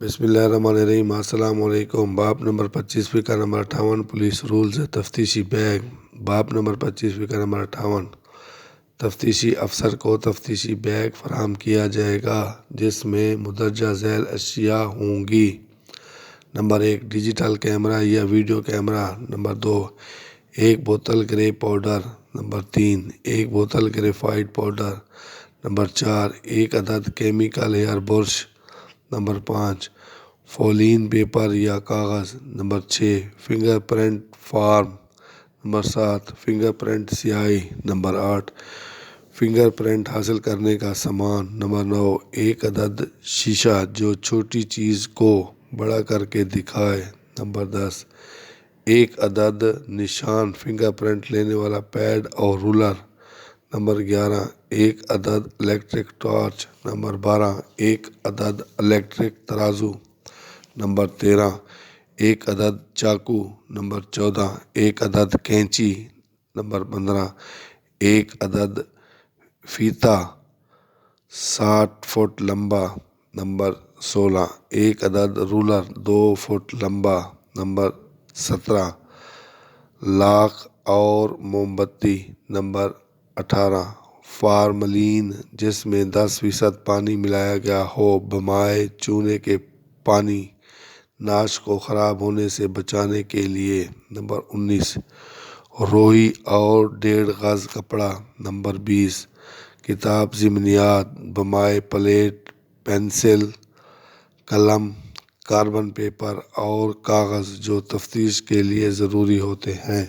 بسم اللہ الرحمن الرحیم۔ السلام علیکم۔ باب نمبر 25 فقہ نمبر 58 پولیس رولز تفتیشی بیگ۔ باب نمبر 25 فقہ نمبر 58 تفتیشی افسر کو تفتیشی بیگ فراہم کیا جائے گا جس میں مندرجہ ذیل اشیاء ہوں گی۔ نمبر 1 ڈیجیٹل کیمرہ یا ویڈیو کیمرہ۔ نمبر 2 ایک بوتل گرے پاؤڈر۔ نمبر 3 ایک بوتل گریفائٹ پاؤڈر۔ نمبر 4 ایک عدد کیمیکل ہیئر برش۔ نمبر 5 فولین پیپر یا کاغذ۔ نمبر 6 فنگر پرنٹ فارم۔ نمبر 7 فنگر پرنٹ سیاہی۔ نمبر 8 فنگر پرنٹ حاصل کرنے کا سامان۔ نمبر 9 ایک عدد شیشہ جو چھوٹی چیز کو بڑا کر کے دکھائے۔ نمبر 10 ایک عدد نشان فنگر پرنٹ لینے والا پیڈ اور رولر۔ نمبر 11 ایک عدد الیکٹرک ٹارچ۔ نمبر 12 ایک عدد الیکٹرک ترازو۔ نمبر 13 ایک عدد چاقو۔ نمبر 14 ایک عدد کینچی۔ نمبر 15 ایک عدد فیتہ 60 فٹ لمبا۔ نمبر 16 ایک عدد رولر 2 فٹ لمبا۔ نمبر 17 لاکھ اور موم بتی۔ نمبر 18 فارملین جس میں 10% پانی ملایا گیا ہو بمائے چونے کے پانی ناش کو خراب ہونے سے بچانے کے لیے۔ نمبر 19 روئی اور 1.5 گز کپڑا۔ نمبر 20 کتاب ضمنیات بمائے پلیٹ پینسل قلم کاربن پیپر اور کاغذ جو تفتیش کے لیے ضروری ہوتے ہیں۔